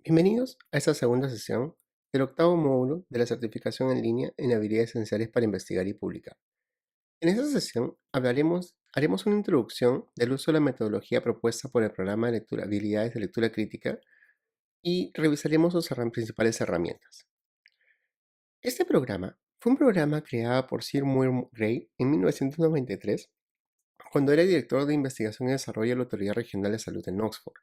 Bienvenidos a esta segunda sesión del octavo módulo de la certificación en línea en habilidades esenciales para investigar y publicar. En esta sesión haremos una introducción del uso de la metodología propuesta por el programa de lectura, habilidades de lectura crítica y revisaremos sus principales herramientas. Este programa fue un programa creado por Sir Muir Gray en 1993 cuando era director de investigación y desarrollo de la Autoridad Regional de Salud en Oxford,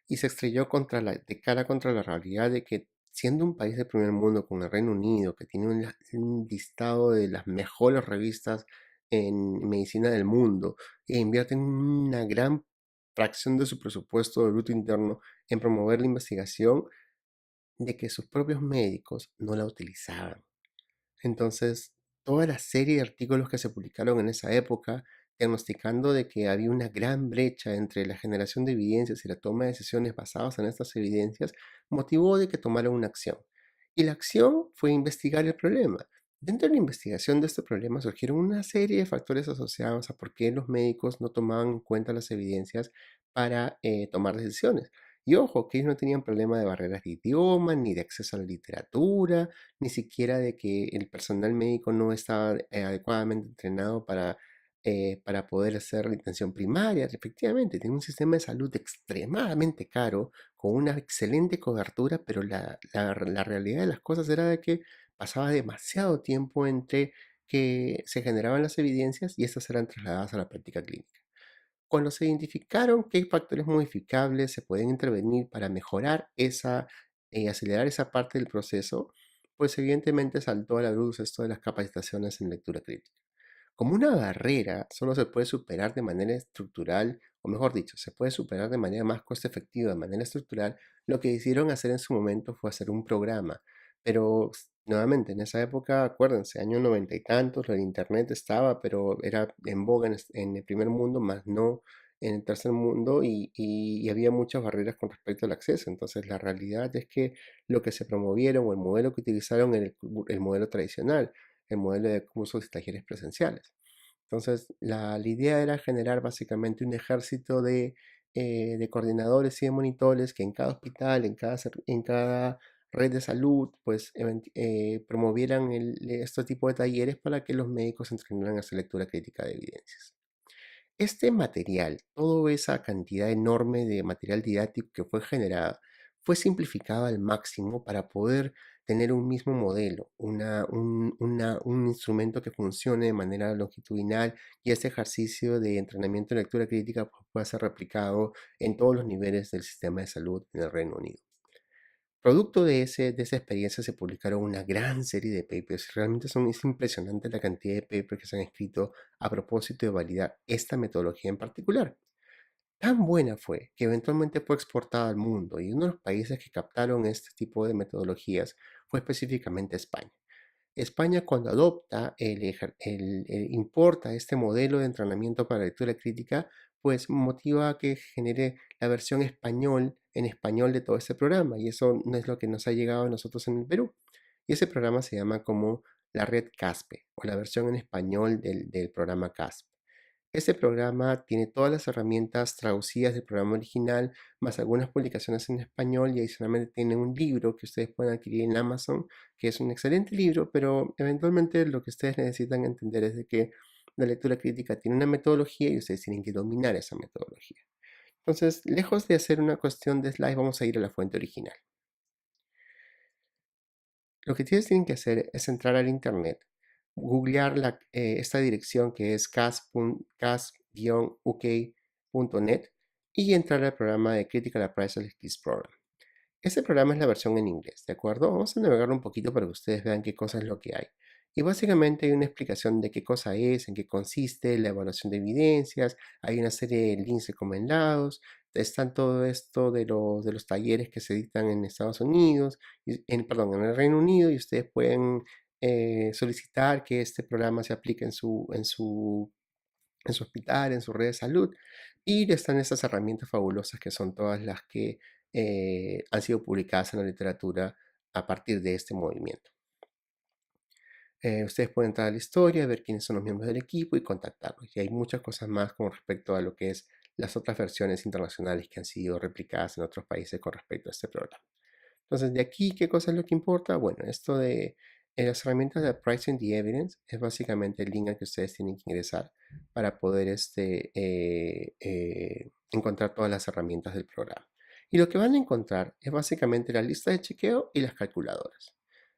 y se estrelló de cara contra la realidad de que, siendo un país de primer mundo como el Reino Unido, que tiene un listado de las mejores revistas en medicina del mundo, e invierte una gran fracción de su presupuesto de bruto interno en promover la investigación, de que sus propios médicos no la utilizaban. Entonces, toda la serie de artículos que se publicaron en esa época, diagnosticando de que había una gran brecha entre la generación de evidencias y la toma de decisiones basadas en estas evidencias, motivó de que tomaran una acción. Y la acción fue investigar el problema. Dentro de la investigación de este problema surgieron una serie de factores asociados a por qué los médicos no tomaban en cuenta las evidencias para tomar decisiones. Y ojo, que ellos no tenían problema de barreras de idioma, ni de acceso a la literatura, ni siquiera de que el personal médico no estaba adecuadamente entrenado para poder hacer la atención primaria. Efectivamente, tiene un sistema de salud extremadamente caro, con una excelente cobertura, pero la realidad de las cosas era de que pasaba demasiado tiempo entre que se generaban las evidencias y estas eran trasladadas a la práctica clínica. Cuando se identificaron qué factores modificables se pueden intervenir para mejorar acelerar esa parte del proceso, pues evidentemente saltó a la luz esto de las capacitaciones en lectura crítica. Como una barrera solo se puede superar de manera estructural, o mejor dicho, se puede superar de manera más coste efectiva, de manera estructural, lo que decidieron hacer en su momento fue hacer un programa. Pero nuevamente, en esa época, acuérdense, año noventa y tantos, el internet estaba, pero era en boga en el primer mundo, más no en el tercer mundo, y había muchas barreras con respecto al acceso. Entonces, la realidad es que lo que se promovieron o el modelo que utilizaron era el modelo tradicional, el modelo de cursos y talleres presenciales. Entonces, la idea era generar básicamente un ejército de coordinadores y de monitores que en cada hospital, en cada red de salud, pues promovieran este tipo de talleres para que los médicos entrenaran a hacer lectura crítica de evidencias. Este material, toda esa cantidad enorme de material didáctico que fue generada, fue simplificado al máximo para poder tener un mismo modelo, un instrumento que funcione de manera longitudinal, y este ejercicio de entrenamiento en lectura crítica pues, pueda ser replicado en todos los niveles del sistema de salud en el Reino Unido. Producto de esa experiencia se publicaron una gran serie de papers. Realmente es impresionante la cantidad de papers que se han escrito a propósito de validar esta metodología en particular. Tan buena fue que eventualmente fue exportada al mundo, y uno de los países que captaron este tipo de metodologías fue específicamente España. España, cuando adopta importa este modelo de entrenamiento para lectura crítica, pues motiva a que genere la versión en español de todo este programa, y eso no es lo que nos ha llegado a nosotros en el Perú. Y ese programa se llama como la red CASPE, o la versión en español del programa CASPE. Este programa tiene todas las herramientas traducidas del programa original, más algunas publicaciones en español, y adicionalmente tiene un libro que ustedes pueden adquirir en Amazon, que es un excelente libro, pero eventualmente lo que ustedes necesitan entender es de que la lectura crítica tiene una metodología y ustedes tienen que dominar esa metodología. Entonces, lejos de hacer una cuestión de slide, vamos a ir a la fuente original. Lo que ustedes tienen que hacer es entrar al internet, googlear esta dirección que es cas-uk.net, y entrar al programa de Critical Appraisal Skills Program. Este programa es la versión en inglés, ¿de acuerdo? Vamos a navegar un poquito para que ustedes vean qué cosa es lo que hay. Y básicamente hay una explicación de qué cosa es, en qué consiste, la evaluación de evidencias, hay una serie de links recomendados, están todo esto de los talleres que se dictan en Estados Unidos, perdón, en el Reino Unido, y ustedes pueden solicitar que este programa se aplique en su hospital, en su red de salud, y están estas herramientas fabulosas que son todas las que han sido publicadas en la literatura a partir de este movimiento. Ustedes pueden entrar a la historia, ver quiénes son los miembros del equipo y contactarlos. Y hay muchas cosas más con respecto a lo que es las otras versiones internacionales que han sido replicadas en otros países con respecto a este programa. Entonces, de aquí, ¿qué cosa es lo que importa? Bueno, esto de las herramientas de Pricing the Evidence es básicamente el link al que ustedes tienen que ingresar para poder encontrar todas las herramientas del programa. Y lo que van a encontrar es básicamente la lista de chequeo y las calculadoras.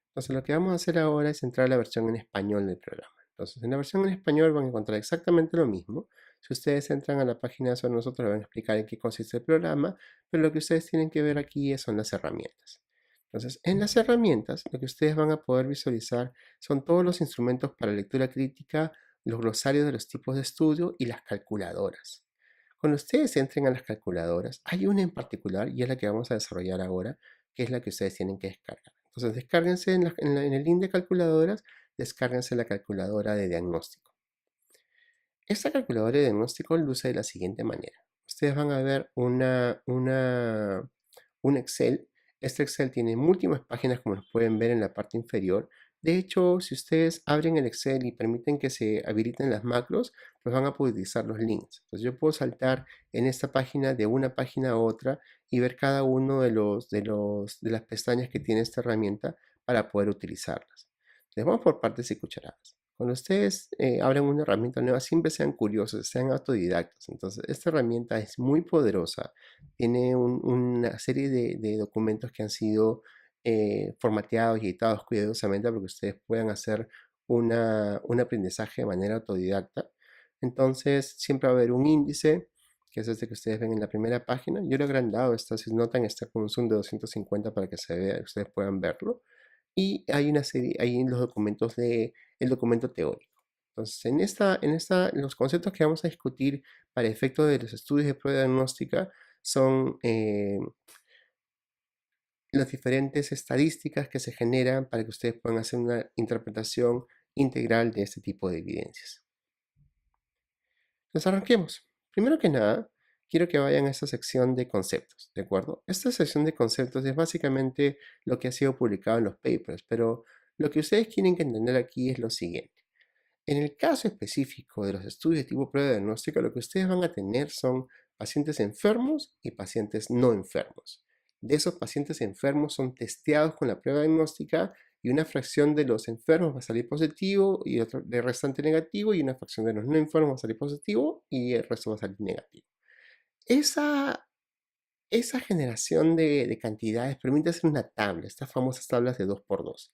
Entonces, lo que vamos a hacer ahora es entrar a la versión en español del programa. Entonces, en la versión en español van a encontrar exactamente lo mismo. Si ustedes entran a la página sobre nosotros, les van a explicar en qué consiste el programa, pero lo que ustedes tienen que ver aquí son las herramientas. Entonces, en las herramientas, lo que ustedes van a poder visualizar son todos los instrumentos para lectura crítica, los glosarios de los tipos de estudio y las calculadoras. Cuando ustedes entren a las calculadoras, hay una en particular y es la que vamos a desarrollar ahora, que es la que ustedes tienen que descargar. Entonces, descárguense en el link de calculadoras, descárguense la calculadora de diagnóstico. Esta calculadora de diagnóstico luce de la siguiente manera. Ustedes van a ver un Excel. Este Excel tiene múltiples páginas como los pueden ver en la parte inferior. De hecho, si ustedes abren el Excel y permiten que se habiliten las macros, pues van a poder utilizar los links. Entonces yo puedo saltar en esta página de una página a otra y ver cada uno de las pestañas que tiene esta herramienta para poder utilizarlas. Les vamos por partes y cucharadas. Cuando ustedes abren una herramienta nueva, siempre sean curiosos, sean autodidactas. Entonces, esta herramienta es muy poderosa. Tiene una serie de documentos que han sido formateados y editados cuidadosamente para que ustedes puedan hacer un aprendizaje de manera autodidacta. Entonces, siempre va a haber un índice, que es este que ustedes ven en la primera página. Yo lo he agrandado, si notan, está con un zoom de 250 para que se vea, ustedes puedan verlo. Y hay una serie, hay en los documentos el documento teórico. Entonces, los conceptos que vamos a discutir para efecto de los estudios de prueba diagnóstica son las diferentes estadísticas que se generan para que ustedes puedan hacer una interpretación integral de este tipo de evidencias. Entonces, arranquemos. Primero que nada, quiero que vayan a esta sección de conceptos, ¿de acuerdo? Esta sección de conceptos es básicamente lo que ha sido publicado en los papers, pero lo que ustedes tienen que entender aquí es lo siguiente. En el caso específico de los estudios de tipo prueba diagnóstica, lo que ustedes van a tener son pacientes enfermos y pacientes no enfermos. De esos pacientes enfermos son testeados con la prueba diagnóstica y una fracción de los enfermos va a salir positivo y otro de restante negativo, y una fracción de los no enfermos va a salir positivo y el resto va a salir negativo. Esa, esa generación de cantidades permite hacer una tabla, estas famosas tablas de 2x2.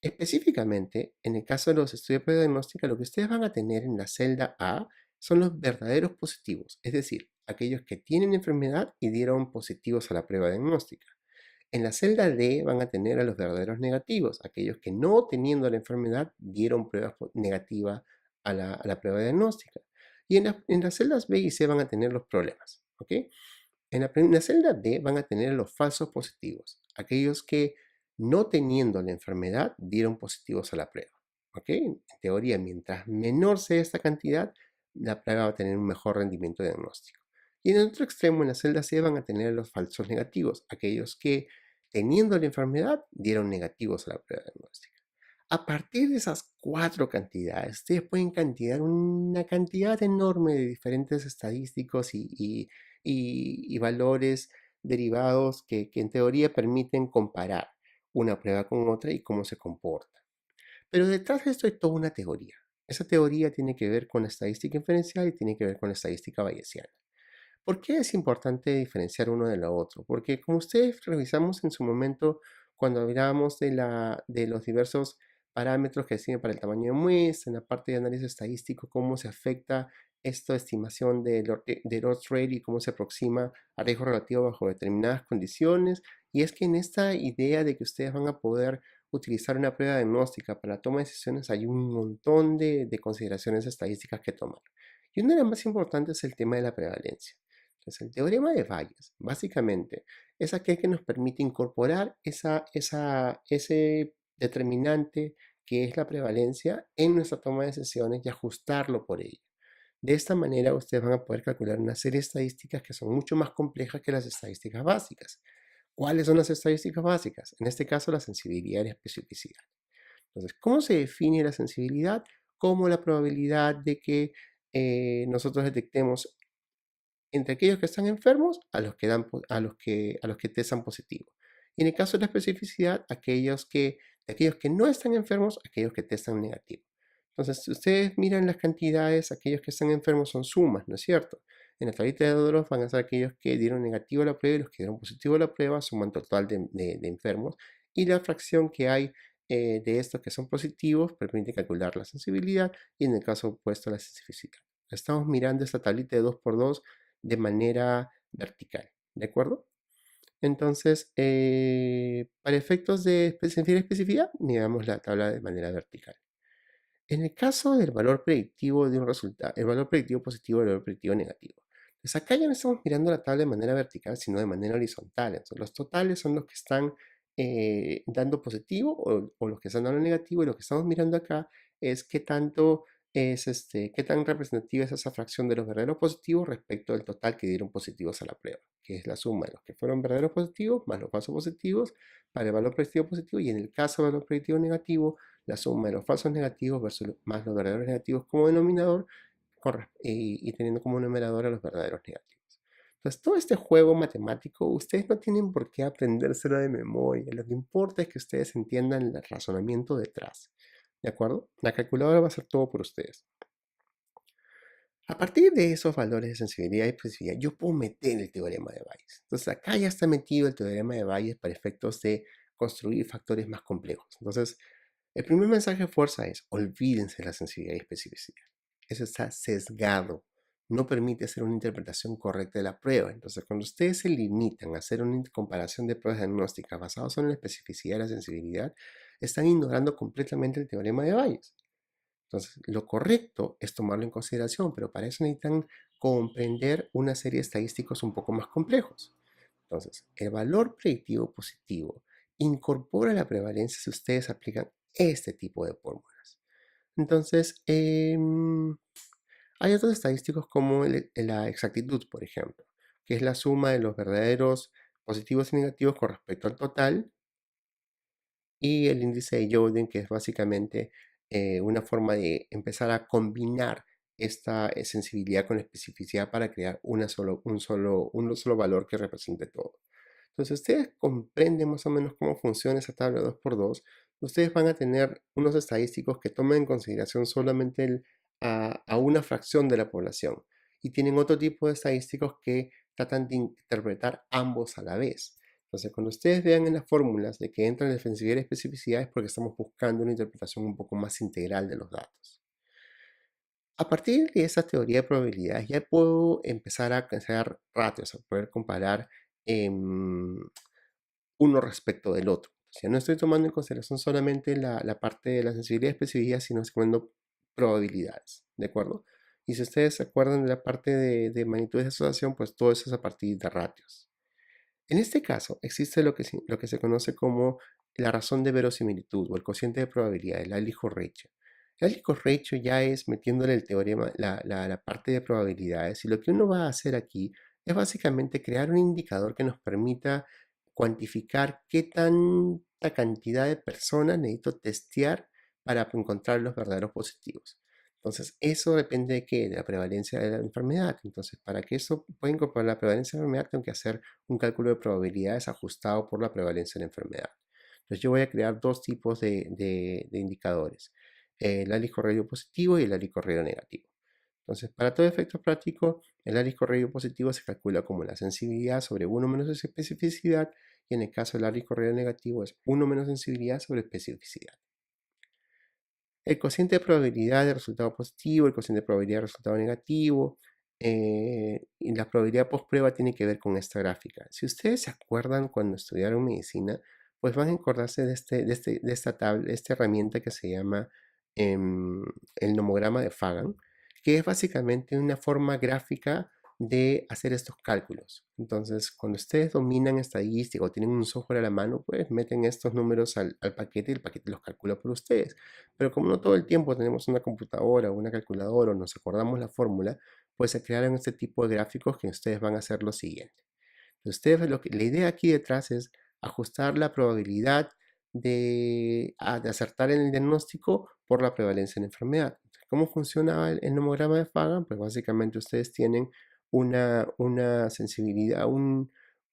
Específicamente, en el caso de los estudios de prueba diagnóstica, lo que ustedes van a tener en la celda A son los verdaderos positivos, es decir, aquellos que tienen enfermedad y dieron positivos a la prueba diagnóstica. En la celda D van a tener a los verdaderos negativos, aquellos que no teniendo la enfermedad dieron prueba negativa a la prueba diagnóstica. Y en las celdas B y C van a tener los problemas. ¿Ok? En la celda D van a tener los falsos positivos, aquellos que no teniendo la enfermedad dieron positivos a la prueba. ¿Ok? En teoría, mientras menor sea esta cantidad, la prueba va a tener un mejor rendimiento diagnóstico. Y en el otro extremo, en la celda C, van a tener los falsos negativos, aquellos que teniendo la enfermedad dieron negativos a la prueba diagnóstica. A partir de esas cuatro cantidades, ustedes pueden cantidad una cantidad enorme de diferentes estadísticos y valores derivados que en teoría permiten comparar una prueba con otra y cómo se comporta. Pero detrás de esto hay toda una teoría. Esa teoría tiene que ver con la estadística inferencial y tiene que ver con la estadística bayesiana. ¿Por qué es importante diferenciar uno de lo otro? Porque como ustedes revisamos en su momento cuando hablábamos de los diversos parámetros que sirven para el tamaño de muestra, en la parte de análisis estadístico, cómo se afecta esta estimación del odds rate y cómo se aproxima a riesgo relativo bajo determinadas condiciones. Y es que en esta idea de que ustedes van a poder utilizar una prueba diagnóstica para la toma de decisiones hay un montón de consideraciones estadísticas que tomar. Y una de las más importantes es el tema de la prevalencia. Entonces, el teorema de Bayes, básicamente, es aquel que nos permite incorporar ese determinante que es la prevalencia en nuestra toma de decisiones y ajustarlo por ello. De esta manera, ustedes van a poder calcular una serie de estadísticas que son mucho más complejas que las estadísticas básicas. ¿Cuáles son las estadísticas básicas? En este caso, la sensibilidad y la especificidad. Entonces, ¿cómo se define la sensibilidad? Como la probabilidad de que nosotros detectemos entre aquellos que están enfermos a los que testan positivo. Y en el caso de la especificidad, de aquellos que no están enfermos, aquellos que testan negativo. Entonces, si ustedes miran las cantidades, aquellos que están enfermos son sumas, ¿no es cierto? En la tablita de Odorov van a ser aquellos que dieron negativo a la prueba y los que dieron positivo a la prueba, suman total de enfermos. Y la fracción que hay de estos que son positivos permite calcular la sensibilidad y en el caso opuesto la especificidad. Estamos mirando esta tablita de 2x2 de manera vertical, ¿de acuerdo? Entonces, para efectos de especificidad, miramos la tabla de manera vertical. En el caso del valor predictivo de un resultado, el valor predictivo positivo y el valor predictivo negativo. Pues acá ya no estamos mirando la tabla de manera vertical, sino de manera horizontal. Entonces, los totales son los que están dando positivo o los que están dando negativo, y lo que estamos mirando acá es qué tanto qué tan representativa es esa fracción de los verdaderos positivos respecto al total que dieron positivos a la prueba, que es la suma de los que fueron verdaderos positivos más los falsos positivos para el valor predictivo positivo, y en el caso del valor predictivo negativo, la suma de los falsos negativos más los verdaderos negativos como denominador y teniendo como numerador a los verdaderos negativos. Entonces, todo este juego matemático, ustedes no tienen por qué aprendérselo de memoria. Lo que importa es que ustedes entiendan el razonamiento detrás. ¿De acuerdo? La calculadora va a hacer todo por ustedes. A partir de esos valores de sensibilidad y especificidad, yo puedo meter el teorema de Bayes. Entonces, acá ya está metido el teorema de Bayes para efectos de construir factores más complejos. Entonces, el primer mensaje de fuerza es: olvídense de la sensibilidad y especificidad. Eso está sesgado. No permite hacer una interpretación correcta de la prueba. Entonces, cuando ustedes se limitan a hacer una comparación de pruebas diagnósticas basadas en la especificidad y la sensibilidad, están ignorando completamente el teorema de Bayes. Entonces, lo correcto es tomarlo en consideración, pero para eso necesitan comprender una serie de estadísticos un poco más complejos. Entonces, el valor predictivo positivo incorpora la prevalencia si ustedes aplican este tipo de fórmulas. Entonces, hay otros estadísticos como la exactitud, por ejemplo, que es la suma de los verdaderos positivos y negativos con respecto al total, y el índice de Youden, que es básicamente una forma de empezar a combinar esta sensibilidad con la especificidad para crear un solo valor que represente todo. Entonces, ustedes comprenden más o menos cómo funciona esa tabla 2x2. Ustedes van a tener unos estadísticos que toman en consideración solamente a una fracción de la población, y tienen otro tipo de estadísticos que tratan de interpretar ambos a la vez. Entonces, cuando ustedes vean en las fórmulas de que entran defensividad y especificidad, es porque estamos buscando una interpretación un poco más integral de los datos. A partir de esa teoría de probabilidades, ya puedo empezar a hacer ratios, a poder comparar uno respecto del otro. O sea, no estoy tomando en consideración solamente la parte de la sensibilidad y especificidad, sino estoy tomando probabilidades, ¿de acuerdo? Y si ustedes se acuerdan de la parte de magnitudes de asociación, pues todo eso es a partir de ratios. En este caso, existe lo que se conoce como la razón de verosimilitud o el cociente de probabilidad, el Liebig ratio. El Liebig ratio ya es metiéndole el teorema, la parte de probabilidades, y lo que uno va a hacer aquí es básicamente crear un indicador que nos permita cuantificar qué tanta cantidad de personas necesito testear para encontrar los verdaderos positivos. Entonces, eso depende de qué, de la prevalencia de la enfermedad. Entonces, para que eso pueda incorporar la prevalencia de la enfermedad, tengo que hacer un cálculo de probabilidades ajustado por la prevalencia de la enfermedad. Entonces, yo voy a crear dos tipos de indicadores: el alicorreio positivo y el alicorreio negativo. Entonces, para todo efecto práctico, el alicorreio positivo se calcula como la sensibilidad sobre 1 menos especificidad, y en el caso del alicorreio negativo es 1 menos sensibilidad sobre especificidad. El cociente de probabilidad de resultado positivo, el cociente de probabilidad de resultado negativo, y la probabilidad post prueba tiene que ver con esta gráfica. Si ustedes se acuerdan cuando estudiaron medicina, pues van a acordarse de esta tabla, de esta herramienta que se llama el nomograma de Fagan, que es básicamente una forma gráfica de hacer estos cálculos. Entonces, cuando ustedes dominan estadística o tienen un software a la mano, pues meten estos números al paquete y el paquete los calcula por ustedes. Pero como no todo el tiempo tenemos una computadora o una calculadora o nos acordamos la fórmula, pues se crearon este tipo de gráficos que ustedes van a hacer lo siguiente. Ustedes, la idea aquí detrás es ajustar la probabilidad de acertar en el diagnóstico por la prevalencia de la enfermedad. ¿Cómo funciona el nomograma de Fagan? Pues básicamente ustedes tienen una sensibilidad,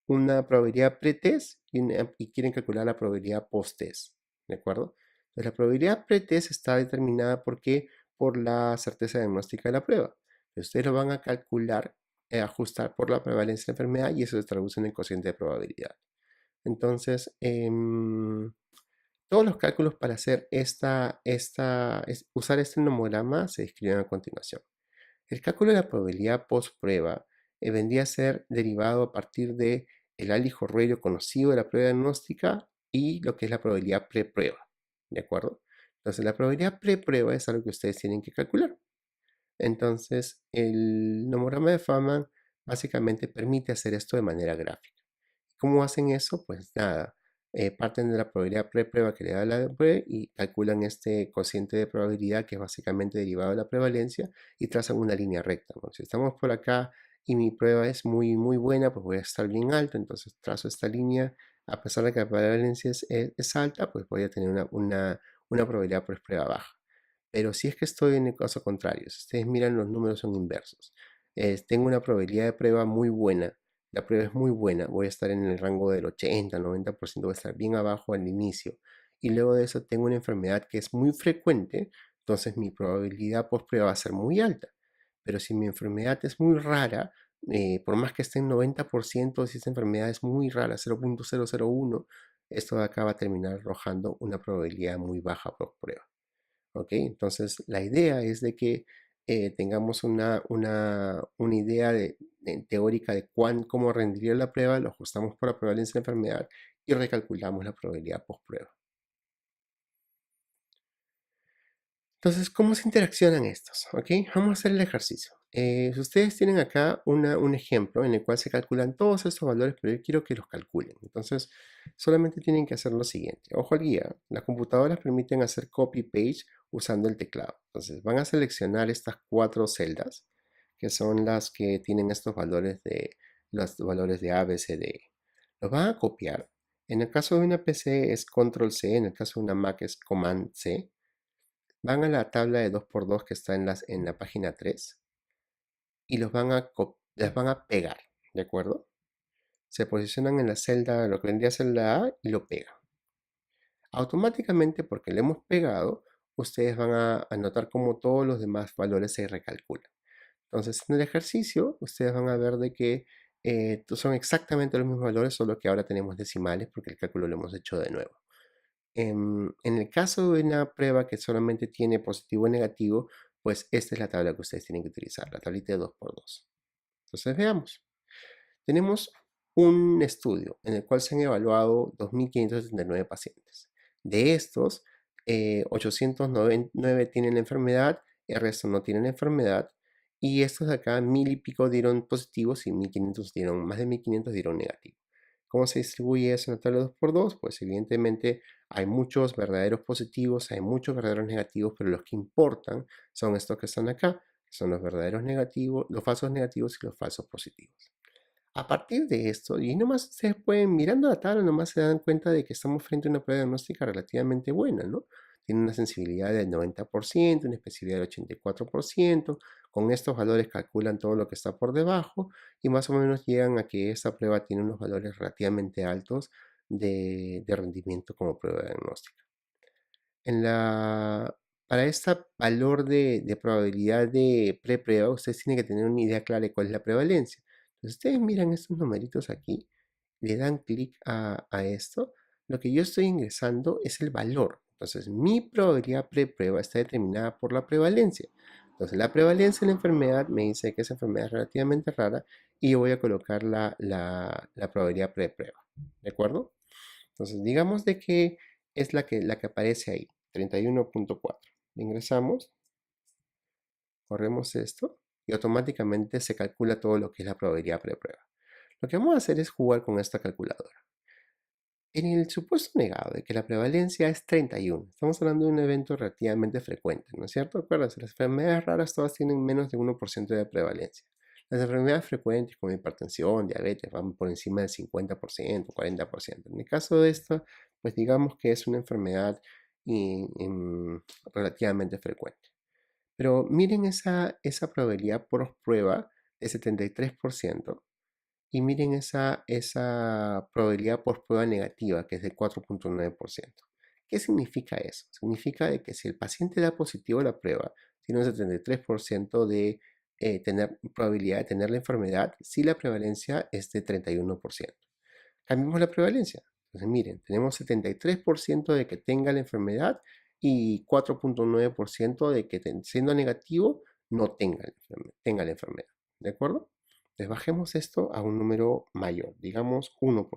una probabilidad pre-test y quieren calcular la probabilidad post-test, ¿de acuerdo? Entonces, la probabilidad pre-test está determinada por la certeza diagnóstica de la prueba. Ustedes lo van a calcular, ajustar por la prevalencia de la enfermedad y eso se traduce en el cociente de probabilidad. Entonces, todos los cálculos para hacer usar este nomograma se describen a continuación. El cálculo de la probabilidad post-prueba vendría a ser derivado a partir de el alijo radio conocido de la prueba diagnóstica y lo que es la probabilidad pre-prueba, ¿de acuerdo? Entonces, la probabilidad pre-prueba es algo que ustedes tienen que calcular. Entonces, el nomograma de Feynman básicamente permite hacer esto de manera gráfica. ¿Cómo hacen eso? Pues nada, parten de la probabilidad pre-prueba que le da la pre y calculan este cociente de probabilidad que es básicamente derivado de la prevalencia y trazan una línea recta, ¿no? Si estamos por acá y mi prueba es muy, muy buena, pues voy a estar bien alto, entonces trazo esta línea, a pesar de que la prevalencia es alta, pues voy a tener una probabilidad pre-prueba baja. Pero si es que estoy en el caso contrario, si ustedes miran los números son inversos. Tengo una probabilidad de prueba muy buena, la prueba es muy buena, voy a estar en el rango del 80-90%, voy a estar bien abajo al inicio. Y luego de eso tengo una enfermedad que es muy frecuente, entonces mi probabilidad post prueba va a ser muy alta. Pero si mi enfermedad es muy rara, por más que esté en 90%, si esa enfermedad es muy rara, 0.001, esto de acá va a terminar arrojando una probabilidad muy baja post prueba. ¿Ok? Entonces, la idea es de que tengamos una idea teórica de cómo rendiría la prueba, lo ajustamos por la prevalencia de la enfermedad y recalculamos la probabilidad post-prueba. Entonces, ¿cómo se interaccionan estos? ¿Ok? Vamos a hacer el ejercicio. Si ustedes tienen acá un ejemplo en el cual se calculan todos estos valores, pero yo quiero que los calculen. Entonces, solamente tienen que hacer lo siguiente. Ojo al guía. Las computadoras permiten hacer copy-paste usando el teclado. Entonces, van a seleccionar estas 4 celdas, que son las que tienen estos valores los valores de A, B, C, D, E. Los van a copiar. En el caso de una PC es Control C, en el caso de una Mac es Command C. Van a la tabla de 2x2 que está en la página 3 y las van a pegar, ¿de acuerdo? Se posicionan en la celda, lo que vendría a ser la A y lo pegan. Automáticamente, porque le hemos pegado, ustedes van a notar cómo todos los demás valores se recalculan. Entonces, en el ejercicio, ustedes van a ver de que son exactamente los mismos valores, solo que ahora tenemos decimales porque el cálculo lo hemos hecho de nuevo. En el caso de una prueba que solamente tiene positivo o negativo, pues esta es la tabla que ustedes tienen que utilizar, la tablita de 2x2. Entonces veamos. Tenemos un estudio en el cual se han evaluado 2.579 pacientes. De estos, 809 tienen la enfermedad, el resto no tienen la enfermedad. Y estos de acá, 1.000 y pico dieron positivos y 1.500 dieron, más de 1.500 dieron negativo. ¿Cómo se distribuye eso en la tabla 2x2? Pues evidentemente hay muchos verdaderos positivos, hay muchos verdaderos negativos, pero los que importan son estos que están acá, que son los verdaderos negativos, los falsos negativos y los falsos positivos. A partir de esto, y nomás ustedes pueden, mirando la tabla, nomás se dan cuenta de que estamos frente a una prueba diagnóstica relativamente buena, ¿no? Tiene una sensibilidad del 90%, una especificidad del 84%. Con estos valores calculan todo lo que está por debajo y más o menos llegan a que esta prueba tiene unos valores relativamente altos de rendimiento como prueba diagnóstica. Para este valor de probabilidad de pre-prueba, ustedes tienen que tener una idea clara de cuál es la prevalencia. Entonces, ustedes miran estos numeritos aquí, le dan clic a esto. Lo que yo estoy ingresando es el valor. Entonces, mi probabilidad pre-prueba está determinada por la prevalencia. Entonces, la prevalencia de la enfermedad me dice que esa enfermedad es relativamente rara y yo voy a colocar la probabilidad pre-prueba. ¿De acuerdo? Entonces, digamos de que es la que aparece ahí, 31.4. Ingresamos, corremos esto y automáticamente se calcula todo lo que es la probabilidad pre-prueba. Lo que vamos a hacer es jugar con esta calculadora. En el supuesto negado de que la prevalencia es 31, estamos hablando de un evento relativamente frecuente, ¿no es cierto? Acuérdense, las enfermedades raras todas tienen menos de 1% de prevalencia. Las enfermedades frecuentes como hipertensión, diabetes van por encima del 50%, 40%. En el caso de esta, pues digamos que es una enfermedad relativamente frecuente. Pero miren esa probabilidad por prueba de 73%. y miren esa probabilidad por prueba negativa, que es de 4.9%. ¿Qué significa eso? Significa de que si el paciente da positivo a la prueba, tiene un 73% de probabilidad de tener la enfermedad si la prevalencia es de 31%. Cambiemos la prevalencia. Entonces, miren, tenemos 73% de que tenga la enfermedad y 4.9% de que siendo negativo no tenga la enfermedad. ¿De acuerdo? Entonces, bajemos esto a un número mayor, digamos 1%.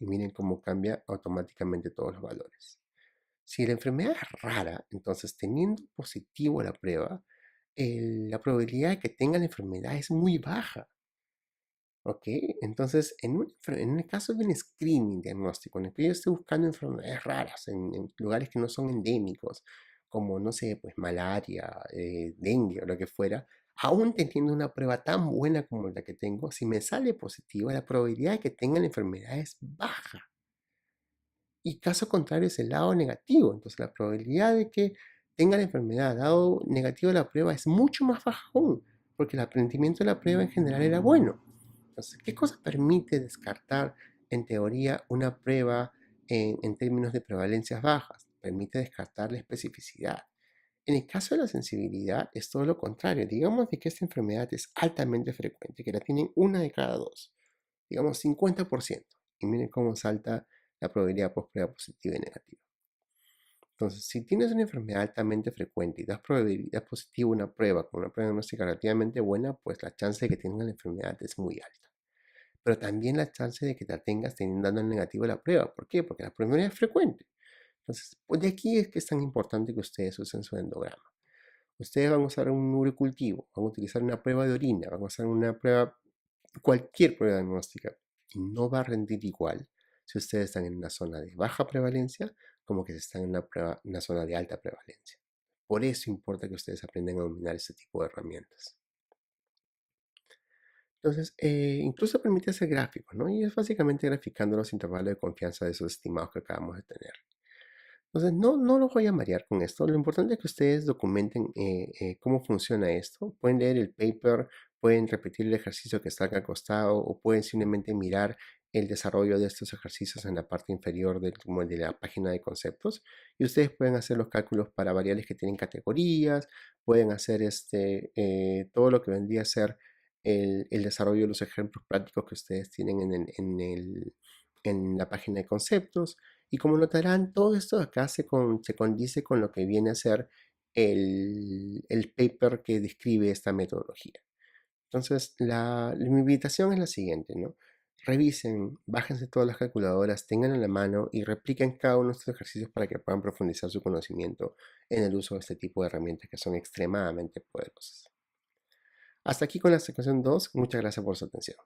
Y miren cómo cambia automáticamente todos los valores. Si la enfermedad es rara, entonces teniendo positivo la prueba, la probabilidad de que tenga la enfermedad es muy baja. ¿Ok? Entonces, en el caso de un screening diagnóstico, en el que yo esté buscando enfermedades raras en lugares que no son endémicos, como, no sé, pues malaria, dengue o lo que fuera, aún teniendo una prueba tan buena como la que tengo, si me sale positiva, la probabilidad de que tenga la enfermedad es baja. Y caso contrario es el lado negativo. Entonces, la probabilidad de que tenga la enfermedad dado negativo a la prueba es mucho más baja aún, porque el aprendimiento de la prueba en general era bueno. Entonces, ¿qué cosa permite descartar en teoría una prueba en términos de prevalencias bajas? Permite descartar la especificidad. En el caso de la sensibilidad es todo lo contrario. Digamos de que esta enfermedad es altamente frecuente, que la tienen una de cada dos, digamos 50%. Y miren cómo salta la probabilidad post-prueba positiva y negativa. Entonces, si tienes una enfermedad altamente frecuente y das probabilidad positiva a una prueba con una prueba diagnóstica relativamente buena, pues la chance de que tengas la enfermedad es muy alta. Pero también la chance de que la tengas dando el negativo a la prueba. ¿Por qué? Porque la prueba es frecuente. Entonces, pues de aquí es que es tan importante que ustedes usen su endograma. Ustedes van a usar un urocultivo, van a utilizar una prueba de orina, van a usar una prueba, cualquier prueba diagnóstica, y no va a rendir igual si ustedes están en una zona de baja prevalencia como que si están en una zona de alta prevalencia. Por eso importa que ustedes aprendan a dominar este tipo de herramientas. Entonces, incluso permite hacer gráficos, ¿no? Y es básicamente graficando los intervalos de confianza de esos estimados que acabamos de tener. Entonces, no los voy a marear con esto. Lo importante es que ustedes documenten cómo funciona esto. Pueden leer el paper, pueden repetir el ejercicio que está acá al costado o pueden simplemente mirar el desarrollo de estos ejercicios en la parte inferior como de la página de conceptos. Y ustedes pueden hacer los cálculos para variables que tienen categorías, pueden hacer todo lo que vendría a ser el desarrollo de los ejemplos prácticos que ustedes tienen en la página de conceptos. Y como notarán, todo esto de acá se condice con lo que viene a ser el paper que describe esta metodología. Entonces, mi invitación es la siguiente, ¿no? Revisen, bájense todas las calculadoras, tengan en la mano y repliquen cada uno de estos ejercicios para que puedan profundizar su conocimiento en el uso de este tipo de herramientas que son extremadamente poderosas. Hasta aquí con la sección 2. Muchas gracias por su atención.